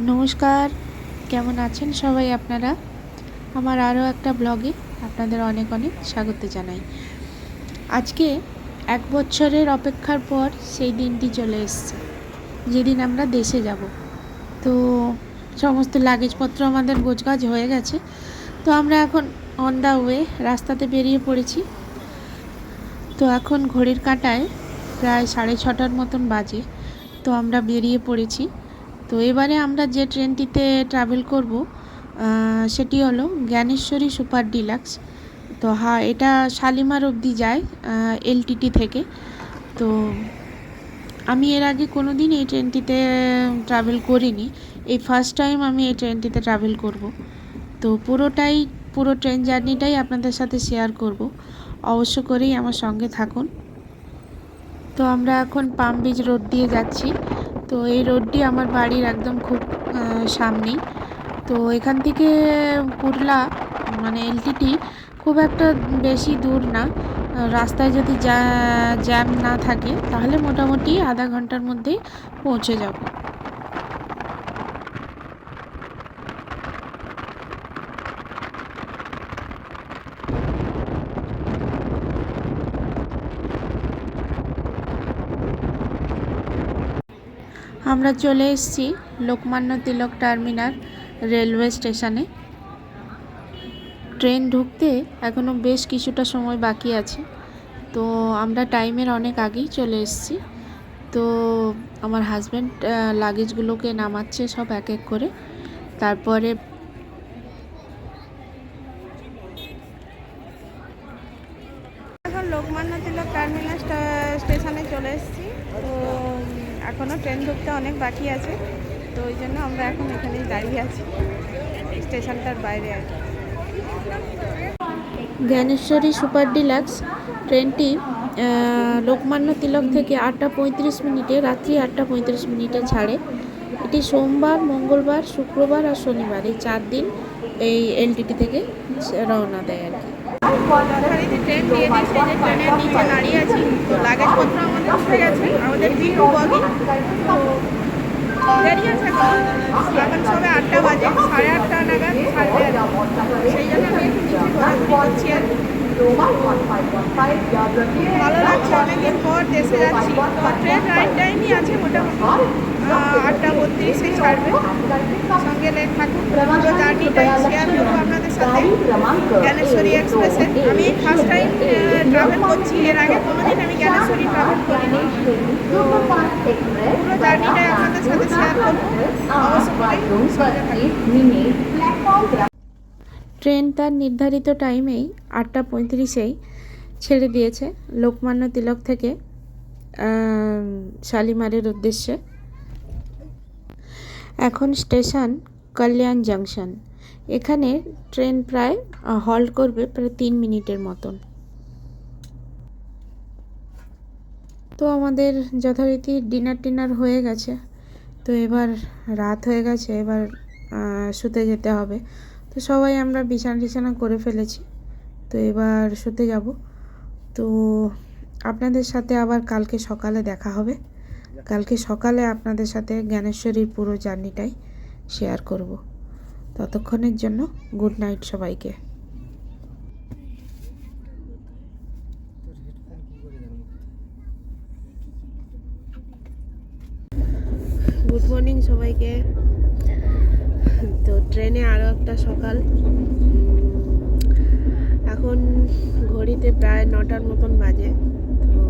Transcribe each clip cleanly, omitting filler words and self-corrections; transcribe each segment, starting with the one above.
নমস্কার, কেমন আছেন সবাই আপনারা? আমার আরও একটা ব্লগে আপনাদের অনেক অনেক স্বাগত জানাই। আজকে 1 বছরের অপেক্ষার পর সেই দিনটি চলে এসেছে, যেদিন আমরা দেশে যাব। তো সমস্ত লাগেজপত্র আমাদের গোছগাছ হয়ে গেছে। তো আমরা এখন অন দ্য ওয়ে রাস্তাতে বেরিয়ে পড়েছি। তো এখন ঘড়ির কাঁটায় প্রায় 6:30 মতন বাজে। তো আমরা বেরিয়ে পড়েছি। তো এবারে আমরা যে ট্রেনটিতে ট্রাভেল করব সেটি হলো জ্ঞানেশ্বরী সুপার ডিলাক্স। তো হ্যাঁ, এটা শালিমার অবধি যায় এলটিটি থেকে। তো আমি এর আগে কোনো দিন এই ট্রেনটিতে ট্রাভেল করিনি, এই ফার্স্ট টাইম আমি এই ট্রেনটিতে ট্রাভেল করব। তো পুরো ট্রেন জার্নিটাই আপনাদের সাথে শেয়ার করব, অবশ্য করেই আমার সঙ্গে থাকুন। তো আমরা এখন পাম বিচ রোড দিয়ে যাচ্ছি। তো এই রোডটি আমার বাড়ির একদম খুব সামনেই। তো এখান থেকে কুরলা মানে এলটিটি খুব একটা বেশি দূর না। রাস্তায় যদি জ্যাম না থাকে তাহলে মোটামুটি আধা ঘন্টার মধ্যেই পৌঁছে যাব। আমরা চলে এসেছি লোকমান্য তিলক টার্মিনাল রেলওয়ে স্টেশনে। ট্রেন ঢুকতে এখনও বেশ কিছুটা সময় বাকি আছে। তো আমরা টাইমের অনেক আগেই চলে এসেছি। তো আমার হাজব্যান্ড লাগেজগুলোকে নামাচ্ছে সব এক এক করে। তারপরে এখন লোকমান্য তিলক টার্মিনাল স্টেশনে চলে এসেছি। তো এখনও ট্রেন ঢুকতে অনেক বাকি আছে। তো ওই জন্য আমরা এখন এখানেই দাঁড়িয়ে আছি, স্টেশনটার বাইরে আর কি। জ্ঞানেশ্বরী সুপার ডিলাক্স ট্রেনটি লোকমান্য তিলক থেকে 8:35 রাত্রি 8:35 ছাড়ে। এটি সোমবার, মঙ্গলবার, শুক্রবার আর শনিবার এই 4 দিন এই এলটিটি থেকে রওনা দেয় আর কি। যথারীতি ট্রেন দিয়ে দিয়েছে, যে ট্রেনের নিচে দাঁড়িয়ে আছি। তো লাগেজপত্র আমাদের উঠে গেছে, আমাদের বিগ বগি। তো দেরি আছে, এখন সবে 8টা বাজে, 8:30 নাগাদ ছাড়বে আর কি। সেই জন্য আমি একটু নিচে ঘোরাঘুরি করছি আর কি। ভালো লাগছে, অনেকদিন পর দেশে যাচ্ছি। তো ট্রেন রাইট টাইমই আছে মোটামুটি, 8:32 ছাড়বে। সঙ্গে থাকুন, পুরো জার্নিটাই শেয়ার করবো আপনাদের সাথে জ্ঞানেশ্বরী এক্সপ্রেসে। আমি ফার্স্ট টাইম ট্রাভেল করছি, এর আগে কোনোদিন আমি জ্ঞানেশ্বরী ট্রাভেল করিনি। তো পুরো জার্নিটাই আপনাদের সাথে শেয়ার করবো, অবশ্যই সঙ্গে থাকুন। ট্রেন তার নির্ধারিত টাইমেই 8:35 ছেড়ে দিয়েছে লোকমান্য তিলক থেকে শালিমারের উদ্দেশ্যে। এখন স্টেশন কল্যাণ জাংশন। এখানে ট্রেন প্রায় হল্ট করবে প্রায় 3 মিনিটের মতন। তো আমাদের যথারীতি ডিনার হয়ে গেছে। তো এবার রাত হয়ে গেছে, এবার শুতে যেতে হবে। তো সবাই আমরা বিছানা করে ফেলেছি। তো এবার শুতে যাব। তো আপনাদের সাথে আবার কালকে সকালে দেখা হবে। কালকে সকালে আপনাদের সাথে জ্ঞানেশ্বরীর পুরো জার্নিটাই শেয়ার করব। ততক্ষণের জন্য গুড নাইট সবাইকে। গুড মর্নিং সবাইকে। তো ট্রেনে আরও একটা সকাল। এখন ঘড়িতে প্রায় 9টার মতন বাজে। তো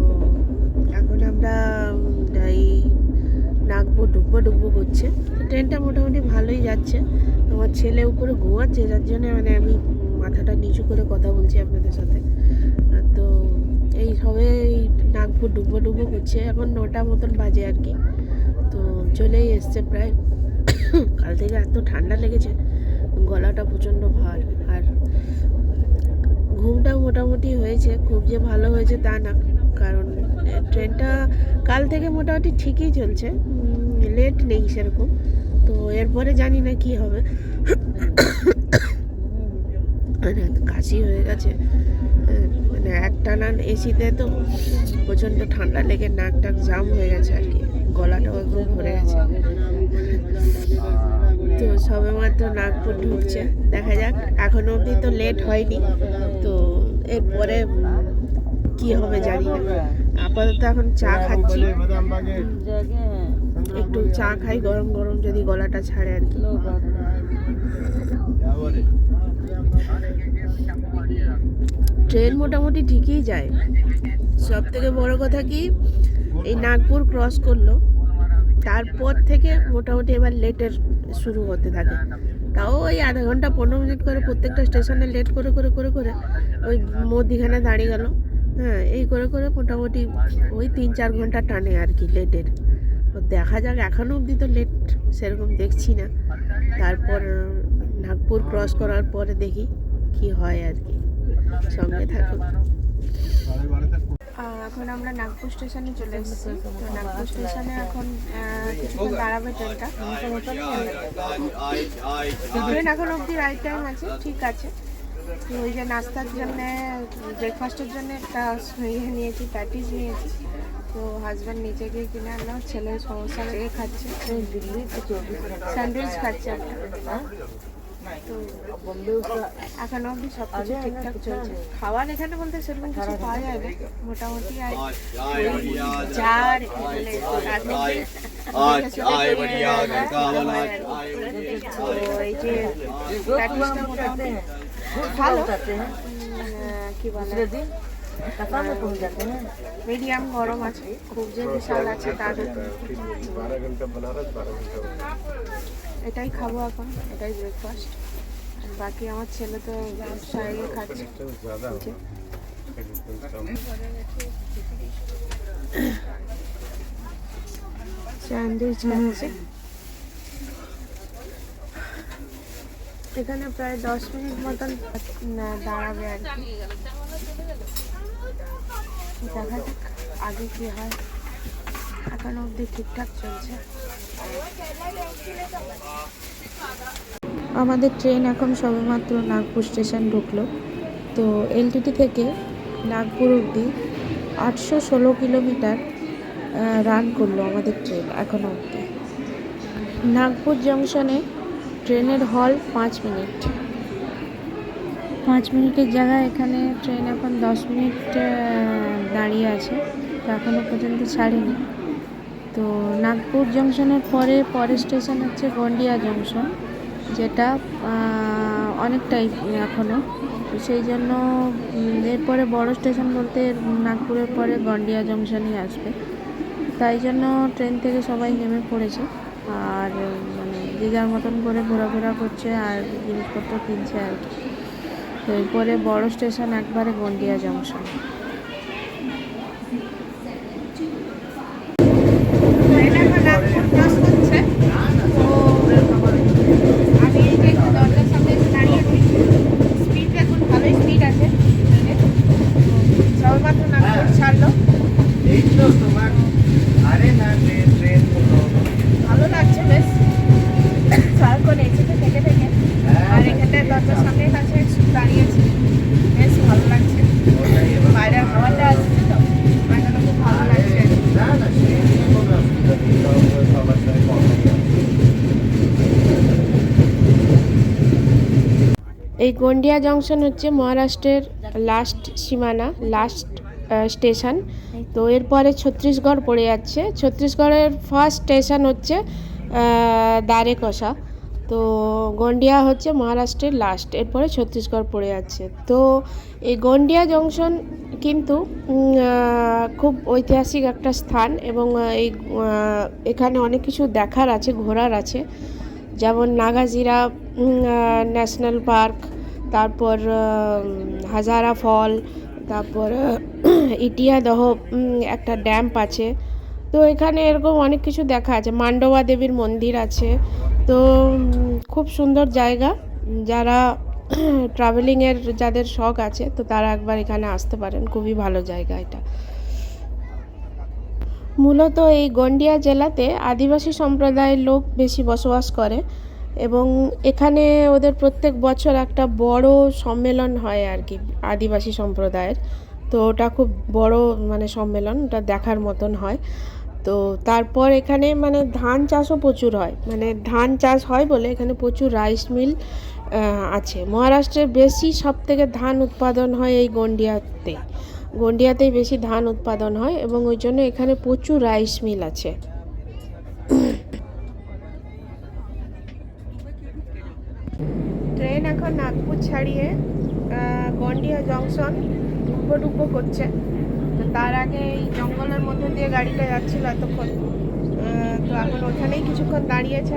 এখন আমরা এই নাগপুর ডুববো করছে। ট্রেনটা মোটামুটি ভালোই যাচ্ছে। আমার ছেলে উপরে ঘুমাচ্ছে, যার জন্য মানে আমি মাথাটা নিচু করে কথা বলছি আপনাদের সাথে। তো এই সবে নাগপুর ডুববো করছে। এখন 9টা মতন বাজে আর কি। তো চলেই এসছে প্রায়। কাল থেকে এত ঠান্ডা লেগেছে, গলাটা প্রচণ্ড ভার। আর ঘুমটাও মোটামুটি হয়েছে, খুব যে ভালো হয়েছে তা না, কারণ ট্রেনটা কাল থেকে মোটামুটি ঠিকই চলছে, লেট নেই সেরকম। তো এরপরে জানি না কি হবে। কাশি হয়ে গেছে, মানে একটানা এসিতে তো প্রচণ্ড ঠান্ডা লেগে নাক টাক জাম হয়ে গেছে আর কি, গলাটাও একদম ভরে গেছে। সবেমাত্র নাগপুর ঢুকছে, দেখা যাক। এখনো অবধি তো লেট হয়নি, তো এরপরে কি হবে জানি না। আপাতত এখন চা খাচ্ছি, একটু চা খাই গরম গরম, যদি গলাটা ছাড়ে আর কি। ট্রেন মোটামুটি ঠিকই যায়। সব থেকে বড় কথা কি, এই নাগপুর ক্রস করলো, তারপর থেকে মোটামুটি এবার লেটের শুরু হতে থাকে। তাও ওই আধা ঘন্টা 15 মিনিট করে প্রত্যেকটা স্টেশনে লেট করে করে করে করে ওই মধ্যিখানে দাঁড়িয়ে গেল। হ্যাঁ, এই করে করে মোটামুটি ওই 3-4 ঘন্টা টানে আর কি লেটের। তো দেখা যাক, এখনও অবধি তো লেট সেরকম দেখছি না। তারপর নাগপুর ক্রস করার পরে দেখি কি হয় আর কি। সঙ্গে থাকুন। এখন আমরা নাগপুর স্টেশনে চলে এসেছি। তো নাগপুর স্টেশনে এখন কিছুক্ষণ দাঁড়াবে ট্রেনটা। ট্রেন এখন অবধি রাইট টাইম আছে, ঠিক আছে। তো ওই যে নাস্তার জন্যে, ব্রেকফাস্টের জন্য একটা ইয়ে নিয়েছি, প্যাটিস নিয়েছি। তো হাজব্যান্ড নিচে গিয়ে কিনে আনলো, ছেলের সমস্যা এ খাচ্ছে, স্যান্ডউইচ খাচ্ছে একটা। তো এখনো অবধি সব কিছু ঠিকঠাক চলছে। খাবার এখানে বলতে সেরকম কিছু পাওয়া যায় না, মোটামুটি এই যে ভালো, কি বলে, মিডিয়াম গরম আছে, খুব যে বিশাল আছে তার। এটাই খাবো এখন, এটাই ব্রেকফাস্ট। বাকি আমার ছেলে তো সাইডে খাচ্ছে। স্যান্ডউইচ খাচ্ছে। এখানে প্রায় 10 মিনিট মতন দাঁড়াবে আর কি। দেখা যাক আগে কি হয়। এখন অবধি ঠিকঠাক চলছে। আমাদের ট্রেন এখন সবেমাত্র নাগপুর স্টেশন ঢুকলো। তো এলটিটি থেকে নাগপুর অবধি 816 কিলোমিটার রান করলো আমাদের ট্রেন এখন অবধি। নাগপুর জংশনে ট্রেনের হল 5 মিনিট। 5 মিনিটের জায়গায় এখানে ট্রেন এখন 10 মিনিট দাঁড়িয়ে আছে, তো এখনও পর্যন্ত ছাড়েনি। তো নাগপুর জংশনের পরের স্টেশন হচ্ছে গন্ডিয়া জংশন, যেটা অনেকটাই এখনও। সেই জন্য এরপরে বড় স্টেশন বলতে নাগপুরের পরে গন্ডিয়া জংশনই আসবে। তাই জন্য ট্রেন থেকে সবাই নেমে পড়েছে, আর মানে যে যার মতন করে ঘোরাফেরা করছে আর জিনিসপত্র কিনছে আর কি। তো এরপরে বড় স্টেশন একবারে গন্ডিয়া জংশন। ভালো লাগছে বেশ, সারাক্ষণ এসিতে থেকে থেকে, আর এখানটায় দরজার সামনে কাছে দাঁড়িয়েছি, বেশ ভালো লাগছে। বাইরের হাওয়াটা আসছে তো, বাইরেটা খুব ভালো লাগছে। এই গন্ডিয়া জংশন হচ্ছে মহারাষ্ট্রের লাস্ট সীমানা, লাস্ট স্টেশন। তো এরপরে ছত্তিশগড় পড়ে যাচ্ছে। ছত্তিশগড়ের ফার্স্ট স্টেশন হচ্ছে দারেকসা। তো গন্ডিয়া হচ্ছে মহারাষ্ট্রের লাস্ট, এরপরে ছত্তিশগড় পড়ে যাচ্ছে। তো এই গন্ডিয়া জংশন কিন্তু খুব ঐতিহাসিক একটা স্থান, এবং এখানে অনেক কিছু দেখার আছে, ঘোরার আছে। যেমন নাগাজিরা ন্যাশনাল পার্ক, তারপর হাজারা ফল, তারপর ইটিয়াদহ একটা ড্যাম্প আছে। তো এখানে এরকম অনেক কিছু দেখা আছে, মান্ডবা দেবীর মন্দির আছে। তো খুব সুন্দর জায়গা। যারা ট্রাভেলিংয়ের যাদের শখ আছে, তো তারা একবার এখানে আসতে পারেন, খুবই ভালো জায়গা এটা। মূলত এই গন্ডিয়া জেলাতে আদিবাসী সম্প্রদায়ের লোক বেশি বসবাস করে, এবং এখানে ওদের প্রত্যেক বছর একটা বড় সম্মেলন হয় আর কি আদিবাসী সম্প্রদায়ের। তো ওটা খুব বড় মানে সম্মেলন, ওটা দেখার মতন হয়। তো তারপর এখানে মানে ধান চাষও প্রচুর হয়, মানে ধান চাষ হয় বলে এখানে প্রচুর রাইস মিল আছে। মহারাষ্ট্রে বেশি সব থেকে ধান উৎপাদন হয় এই গন্ডিয়াতেই বেশি ধান উৎপাদন হয়, এবং ওই জন্য এখানে প্রচুর রাইস মিল আছে। ট্রেন এখন নাগপুর ছাড়িয়ে গন্ডিয়া জংশন ডুবো করছে। তো তার আগে এই জঙ্গলের মধ্যে দিয়ে গাড়িটা যাচ্ছিল এতক্ষণ, তো এখন ওখানেই কিছুক্ষণ দাঁড়িয়েছে।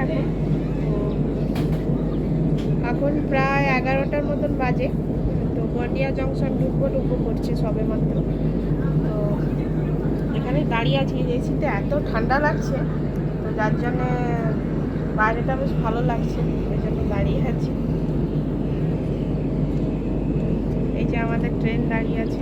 এখন প্রায় 11টার মতন বাজে। তো গন্ডিয়া জংশন ডুবো করছে সবে মাত্র। তো এখানে দাঁড়িয়ে আছি, এসিতে এত ঠান্ডা লাগছে, তো যার জন্যে বাইরেটা বেশ ভালো লাগছে, ওই জন্য দাঁড়িয়ে আছি। এই যে আমাদের ট্রেন দাঁড়িয়ে আছে।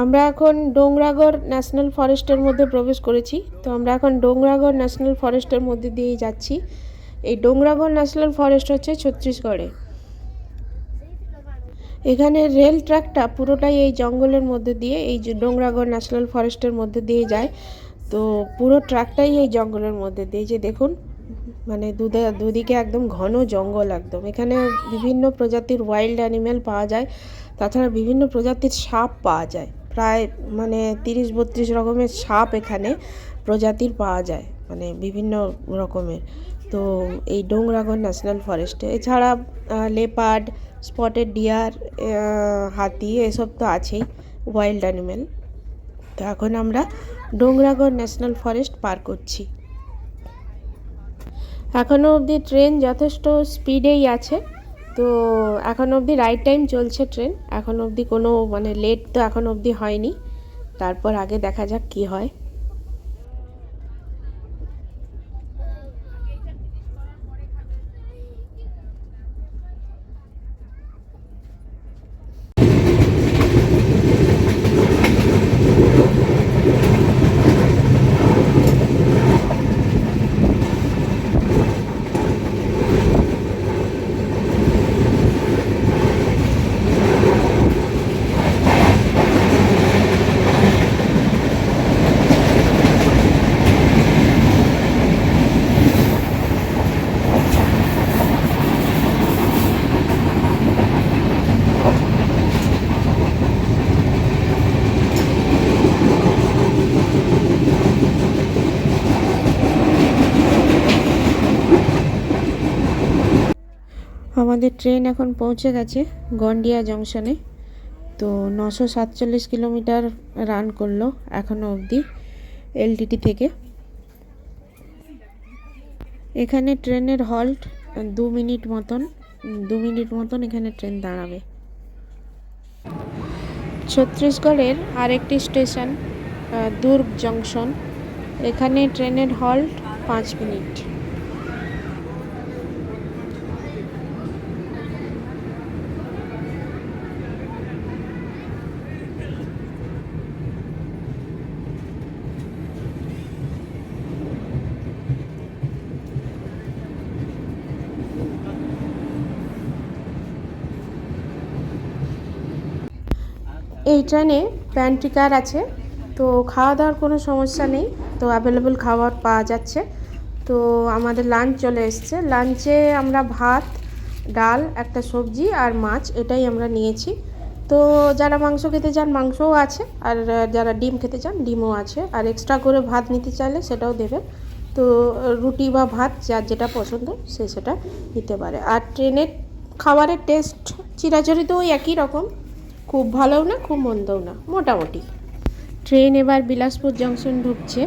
আমরা এখন ডোংরাগড় ন্যাশনাল ফরেস্টের মধ্যে প্রবেশ করেছি। তো আমরা এখন ডোংরাগড় ন্যাশনাল ফরেস্টের মধ্যে দিয়েই যাচ্ছি। এই ডোংরাগড় ন্যাশনাল ফরেস্ট হচ্ছে ছত্তিশগড়ে। এখানে রেল ট্র্যাকটা পুরোটাই এই জঙ্গলের মধ্যে দিয়ে, এই যে ডোংরাগড় ন্যাশনাল ফরেস্টের মধ্যে দিয়ে যায়। তো পুরো ট্র্যাকটাই এই জঙ্গলের মধ্যে দিয়ে, যে দেখুন মানে দুদিকে একদম ঘন জঙ্গল একদম। এখানে বিভিন্ন প্রজাতির ওয়াইল্ড অ্যানিমেল পাওয়া যায়, তাছাড়া বিভিন্ন প্রজাতির সাপ পাওয়া যায়। প্রায় মানে 30-32 রকমের সাপ এখানে প্রজাতির পাওয়া যায়, মানে বিভিন্ন রকমের। তো এই ডোংরাগড় ন্যাশনাল ফরেস্টে এছাড়া লেপার্ড, স্পটেড ডিয়ার, হাতি, এসব তো আছেই ওয়াইল্ড অ্যানিমেল। তো এখন আমরা ডোংরাগড় ন্যাশনাল ফরেস্ট পার করছি। এখনও অবধি ট্রেন যথেষ্ট স্পিডেই আছে। তো এখনও অবধি রাইট টাইম চলছে ট্রেন, এখনও অবধি কোনো মানে লেট তো এখনও অবধি হয়নি। তারপর আগে দেখা যাক কী হয়। আমাদের ট্রেন এখন পৌঁছে গেছে গন্ডিয়া জংশনে। তো 947 কিলোমিটার রান করলো এখনও অবধি এলটিটি থেকে। এখানে ট্রেনের হল্ট 2 মিনিট মতন এখানে ট্রেন দাঁড়াবে। ছত্তিশগড়ের আরেকটি স্টেশন দুর্গ জংশন, এখানে ট্রেনের হল্ট 5 মিনিট। এই ট্রেনে প্যান্ট্রি কার আছে, তো খাওয়া দাওয়ার কোনো সমস্যা নেই, তো অ্যাভেলেবল খাবার পাওয়া যাচ্ছে। তো আমাদের লাঞ্চ চলে এসছে। লাঞ্চে আমরা ভাত, ডাল, একটা সবজি আর মাছ, এটাই আমরা নিয়েছি। তো যারা মাংস খেতে চান মাংসও আছে, আর যারা ডিম খেতে চান ডিমও আছে, আর এক্সট্রা করে ভাত নিতে চাইলে সেটাও দেবে। তো রুটি বা ভাত যার যেটা পছন্দ সে সেটা নিতে পারে। আর ট্রেনের খাবারের টেস্ট চিরাচরিত ওই একই রকম, খুব ভালোও না খুব মন্দও না, মোটামুটি। ট্রেন এবার বিলাসপুর জংশন ঢুকছে।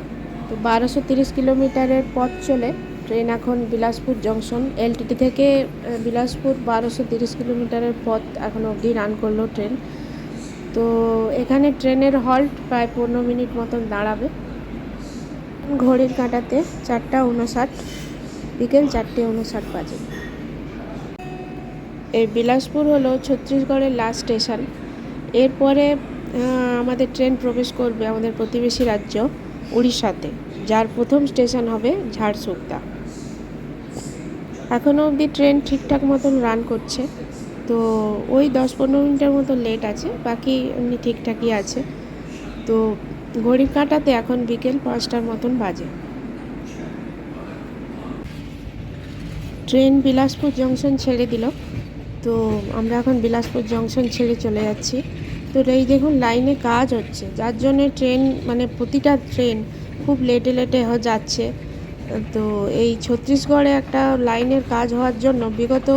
তো 1230 কিলোমিটারের পথ চলে ট্রেন এখন বিলাসপুর জংশন। এলটিটি থেকে বিলাসপুর 1230 কিলোমিটারের পথ এখনও অবধি রান করলো ট্রেন। তো এখানে ট্রেনের হল্ট প্রায় 15 মিনিট মতন দাঁড়াবে। ঘড়ির কাঁটাতে 4:59, বিকেল 4:59 বাজে। এই বিলাসপুর হলো ছত্তিশগড়ের লাস্ট স্টেশন। এরপরে আমাদের ট্রেন প্রবেশ করবে আমাদের প্রতিবেশী রাজ্য উড়িষ্যাতে, যার প্রথম স্টেশন হবে ঝাড়সুগদা। এখনও অবধি ট্রেন ঠিকঠাক মতন রান করছে। তো ওই 10-15 মিনিটের মতো লেট আছে, বাকি এমনি ঠিকঠাকই আছে। তো ঘড়ির কাঁটাতে এখন বিকেল 5টার মতন বাজে। ট্রেন বিলাসপুর জংশন ছেড়ে দিল, তো আমরা এখন বিলাসপুর জংশন ছেড়ে চলে যাচ্ছি। তো এই দেখুন লাইনে কাজ হচ্ছে, যার জন্যে ট্রেন মানে প্রতিটা ট্রেন খুব লেটে লেটে যাচ্ছে। তো এই ছত্তিশগড়ে একটা লাইনের কাজ হওয়ার জন্য বিগত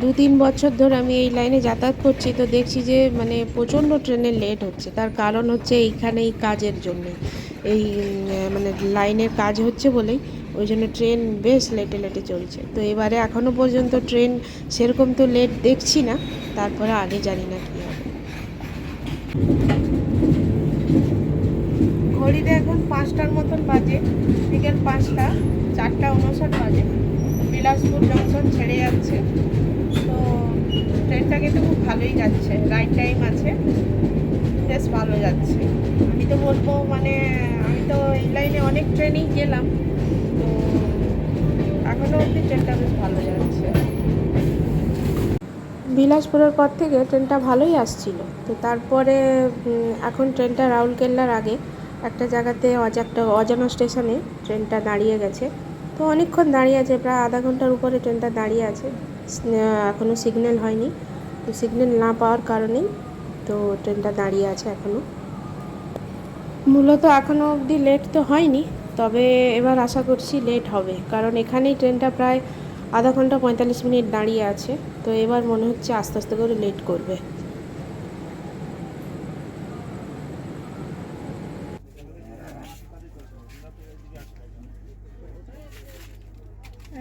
2-3 বছর ধরে আমি এই লাইনে যাতায়াত করছি, তো দেখছি যে মানে প্রচণ্ড ট্রেনের লেট হচ্ছে। তার কারণ হচ্ছে এইখানে এই কাজের জন্যে, এই মানে লাইনের কাজ হচ্ছে বলেই ওই জন্য ট্রেন বেশ লেটে লেটে চলছে। তো এবারে এখনও পর্যন্ত ট্রেন সেরকম তো লেট দেখছি না, তারপরে আগে জানি না কী হবে। ঘড়িতে এখন 5টার মতন বাজে, বিকেল 5টা, 4:59 বাজে। বিলাসপুর জংশন ছেড়ে যাচ্ছে। তো ট্রেনটা কিন্তু খুব ভালোই যাচ্ছে, রাইট টাইম আছে, বেশ ভালো যাচ্ছে। আমি তো বলবো মানে আমি তো এই লাইনে অনেক ট্রেনেই গেলাম, তো এখনও অবধি ট্রেনটা বেশ ভালো যাচ্ছে। বিলাসপুরের পর থেকে ট্রেনটা ভালোই আসছিল। তো তারপরে এখন ট্রেনটা রাউরকেল্লার আগে একটা জায়গাতে একটা অজানা স্টেশনে ট্রেনটা দাঁড়িয়ে গেছে। তো অনেকক্ষণ দাঁড়িয়ে আছে, প্রায় আধা ঘন্টার উপরে ট্রেনটা দাঁড়িয়ে আছে। এখনও সিগন্যাল হয়নি, তো সিগন্যাল না পাওয়ার কারণেই তো ট্রেনটা দাঁড়িয়ে আছে এখনও। মূলত এখনও অবধি লেট তো হয়নি, তবে এবার আশা করছি লেট হবে, কারণ এখানেই ট্রেনটা প্রায় আধা ঘন্টা 45 মিনিট দাঁড়িয়ে আছে। তো এবার মনে হচ্ছে আস্তে আস্তে করে লেট করবে।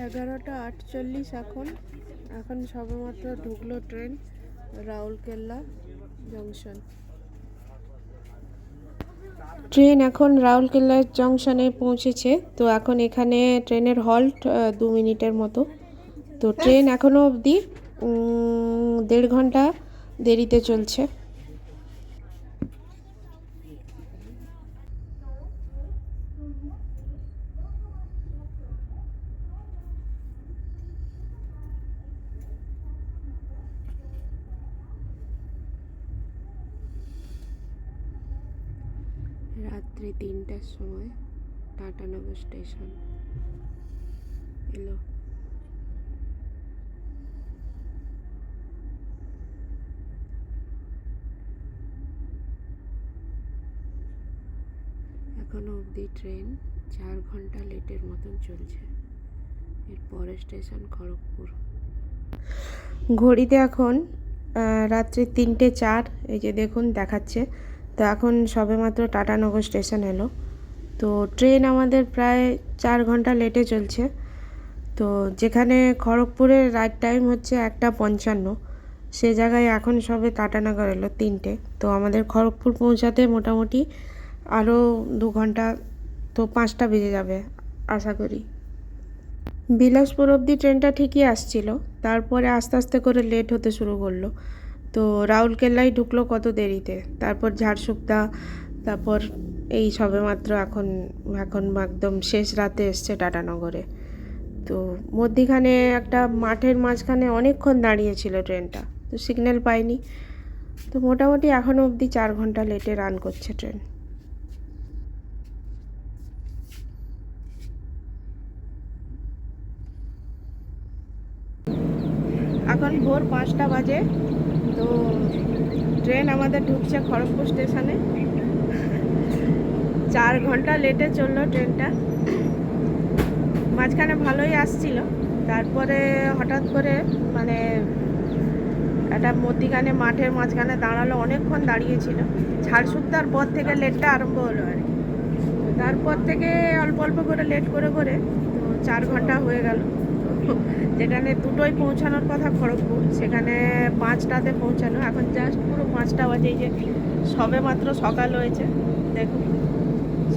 11:48 এখন। এখন সবেমাত্র ঢুকলো ট্রেন রাউরকেল্লা জংশন। ট্রেন এখন রাউরকেল্লা জংশনে পৌঁছেছে। তো এখন এখানে ট্রেনের হল্ট 2 মিনিটের মতো। তো ট্রেন এখনও অবধি 1.5 ঘন্টা দেরিতে চলছে। রাত্রি 3টার সময় টাটানগর স্টেশন এলো। এখনও অবধি ট্রেন 4 ঘন্টা লেটের মতন চলছে। এর পরের স্টেশন খড়গপুর। ঘড়িতে এখন রাত্রি 3টে 4, এই যে দেখুন দেখাচ্ছে। তো এখন সবেমাত্র টাটানগর স্টেশন এলো। তো ট্রেন আমাদের প্রায় 4 ঘন্টা লেটে চলছে। তো যেখানে খড়গপুরের রাইট টাইম হচ্ছে 1:55, সে জায়গায় এখন সবে টাটানগর এলো 3টে। তো আমাদের খড়গপুর পৌঁছাতে মোটামুটি আরও 2 ঘন্টা, তো 5টা বেজে যাবে আশা করি। বিলাসপুর অবধি ট্রেনটা ঠিকই আসছিল, তারপরে আস্তে আস্তে করে লেট হতে শুরু করলো। তো রাউরকেল্লায় ঢুকলো কত দেরিতে, তারপর ঝাড়শুগদা, তারপর এই সবেমাত্র এখন এখন একদম শেষ রাতে এসছে টাটানগরে। তো মধ্যিখানে একটা মাঠের মাঝখানে অনেকক্ষণ দাঁড়িয়েছিল ট্রেনটা, তো সিগন্যাল পাইনি। তো মোটামুটি এখনও অবধি 4 ঘন্টা লেটে রান করছে ট্রেন। এখন ভোর 5টা বাজে। তো ট্রেন আমাদের ঢুকছে খড়গপুর স্টেশনে। 4 ঘন্টা লেটে চললো ট্রেনটা। মাঝখানে ভালোই আসছিল, তারপরে হঠাৎ করে মানে একটা মধ্যিখানে মাঠের মাঝখানে দাঁড়ালো, অনেকক্ষণ দাঁড়িয়েছিল। ঝাড়শুগদার পর থেকে লেটটা আরম্ভ হলো আর কি। তারপর থেকে অল্প অল্প করে লেট করে করে তো 4 ঘন্টা হয়ে গেল। যেখানে 2টোয় পৌঁছানোর কথা খড়গপুর, সেখানে 5টাতে পৌঁছানো। এখন জাস্ট পুরো 5টা বাজে, এই যে সবে মাত্র সকাল হয়েছে, দেখুন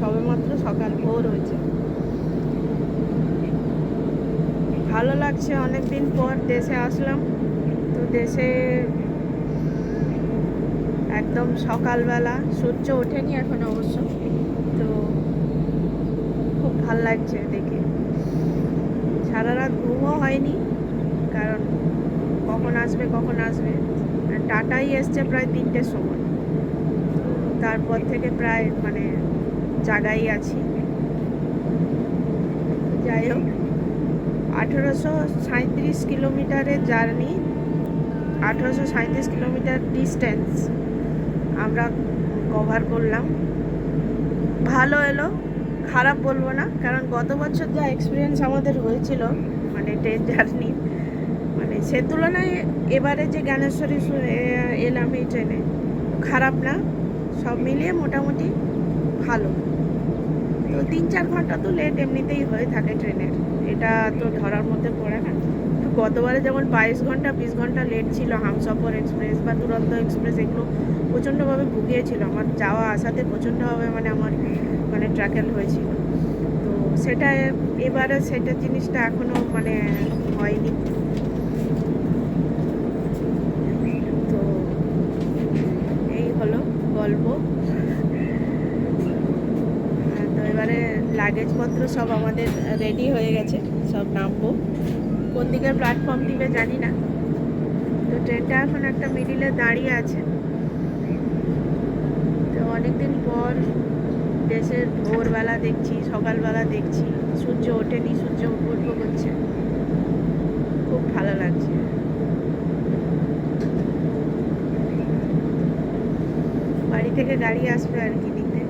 সবে মাত্র সকাল ভোর হয়েছে। ভালো লাগছে, অনেক দিন পর দেশে আসলাম। তো দেশে একদম সকালবেলা, সূর্য ওঠেনি এখন অবশ্য, তো খুব ভাল লাগছে দেখে। সারা রাত ঘুমও হয়নি, কারণ কখন আসবে। টাটাই এসছে প্রায় 3টের সময়, তারপর থেকে প্রায় মানে জায়গায় আছি। যাই হোক, 1837 কিলোমিটারের জার্নি, 1837 কিলোমিটার ডিস্টেন্স আমরা কভার করলাম। ভালো এলো, খারাপ বলবো না, কারণ গত বছর যা এক্সপিরিয়েন্স আমাদের হয়েছিল মানে ট্রেন জার্নি, মানে সে তুলনায় এবারে যে জ্ঞানেশ্বরী এলাম এই ট্রেনে, খারাপ না, সব মিলিয়ে মোটামুটি ভালো। তো 3-4 ঘন্টা তো লেট এমনিতেই হয়ে থাকে ট্রেনের, এটা তো ধরার মধ্যে পড়ে না। গতবারে যেমন 22 ঘন্টা 20 ঘন্টা লেট ছিল হামসফর এক্সপ্রেস বা দুরন্ত এক্সপ্রেস, এগুলো প্রচণ্ডভাবে ভুগিয়েছিল। আমার যাওয়া আসাতে প্রচণ্ডভাবে মানে আমার মানে ট্র্যাকেল হয়েছিল। তো সেটা এবারে সেটা জিনিসটা এখনও মানে হয়নি। তো এই হলো গল্প। তো এবারে লাগেজপত্র সব আমাদের রেডি হয়ে গেছে, সব নামবো। কোন দিকের প্ল্যাটফর্ম দিবে জানি না। তো ট্রেনটা এখন একটা মিডিলে দাঁড়িয়ে আছে। তো অনেকদিন পর দেশের ভোরবেলা দেখছি, সকালবেলা দেখছি, সূর্য ওঠেনি, সূর্য উঠবো করছে, খুব ভালো লাগছে। বাড়ি থেকে গাড়ি আসবে আর কি নিতে।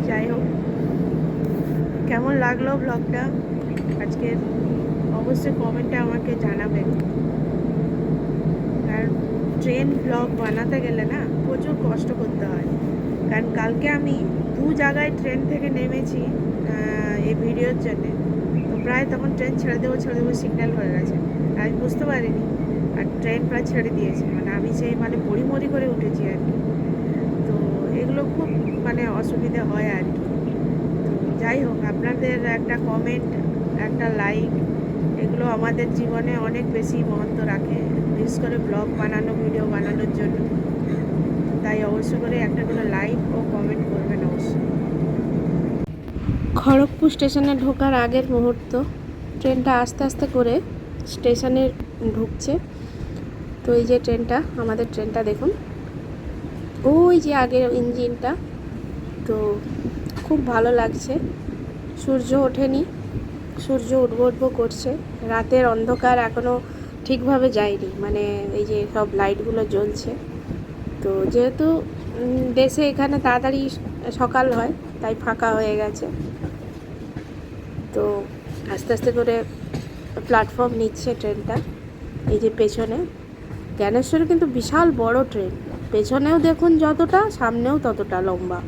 যাই হোক, কেমন লাগলো ব্লগটা আজকের অবশ্যই কমেন্টে আমাকে জানাবেন। কারণ ট্রেন ব্লগ বানাতে গেলে না প্রচুর কষ্ট করতে হয়। কারণ কালকে আমি 2 জায়গায় ট্রেন থেকে নেমেছি এই ভিডিওর জন্যে। তো প্রায় তখন ট্রেন ছেড়ে দেবো সিগন্যাল হয়ে গেছে, আমি বুঝতে পারিনি, আর ট্রেন প্রায় ছেড়ে দিয়েছে। মানে আমি সেই মানে পড়িমড়ি করে উঠেছি আর কি। তো এগুলো খুব মানে অসুবিধা হয় আর কি। তো যাই হোক, আপনাদের একটা কমেন্ট, একটা লাইক, এগুলো আমাদের জীবনে অনেক বেশি মহত্ব রাখে, বিশেষ করে ব্লগ বানানো, ভিডিও বানানোর জন্য। তাই অবশ্য করে একটা করে লাইক ও কমেন্ট করবেন অবশ্যই। খড়গপুর স্টেশনে ঢোকার আগের মুহূর্ত, ট্রেনটা আস্তে আস্তে করে স্টেশনে ঢুকছে। তো এই যে ট্রেনটা, আমাদের ট্রেনটা দেখুন, ওই যে আগের ইঞ্জিনটা। তো খুব ভালো লাগছে। সূর্য ওঠেনি, সূর্য উঠবো করছে, রাতের অন্ধকার এখনও ঠিকভাবে যায়নি, মানে এই যে সব লাইটগুলো জ্বলছে। তো যেহেতু দেশে এখানে তাড়াতাড়ি সকাল হয়, তাই ফাঁকা হয়ে গেছে। তো আস্তে আস্তে করে প্ল্যাটফর্ম নিচ্ছে ট্রেনটা। এই যে পেছনে জ্ঞানেশ্বরে কিন্তু বিশাল বড় ট্রেন, পেছনেও দেখুন যতটা, সামনেও ততটা লম্বা।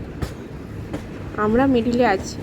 আমরা মিডিলে আছি।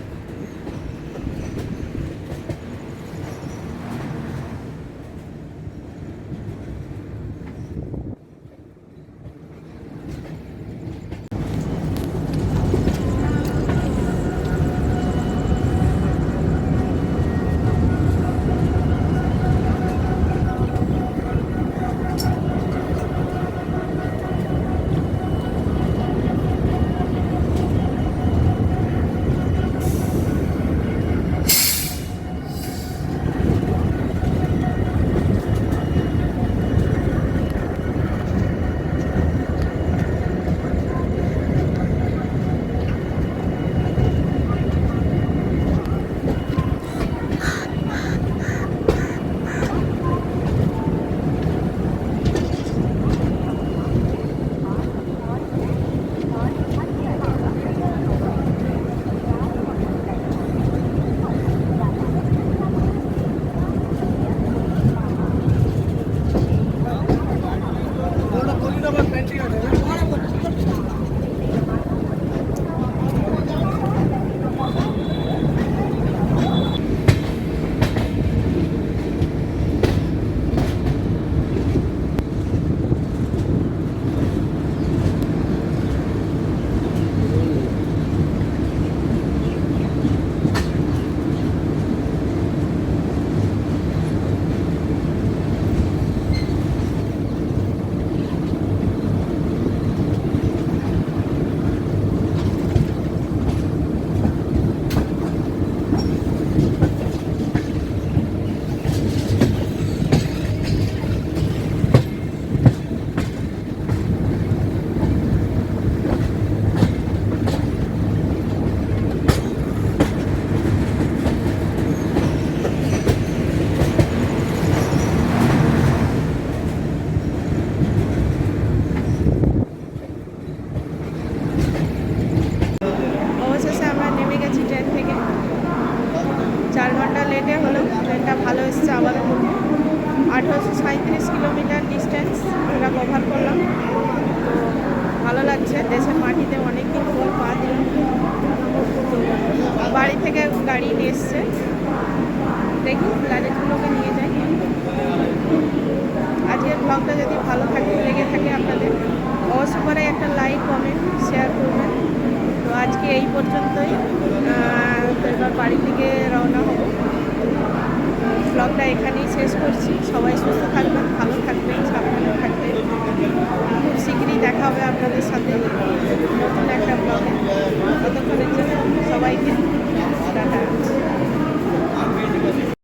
আসলাম। তো ভালো লাগছে, দেশের মাটিতে অনেকদিন পর পা দিলাম। তো বাড়ি থেকে গাড়ি নিয়ে এসছে, দেখি লাগেজগুলোকে নিয়ে যাই। আজকের ব্লগটা যদি ভালো লেগে থাকে আপনাদের, অবশ্য করে একটা লাইক কমেন্ট শেয়ার করবেন। তো আজকে এই পর্যন্তই। তো এবার বাড়ি থেকে রওনা হব। ব্লগটা এখানেই শেষ করছি। সবাই সুস্থ থাকবেন, ভালো থাকবেন, সাবধানে থাকবেন। খুব শীঘ্রই দেখা হবে আপনাদের সাথে নতুন একটা ব্লগে। ততক্ষণ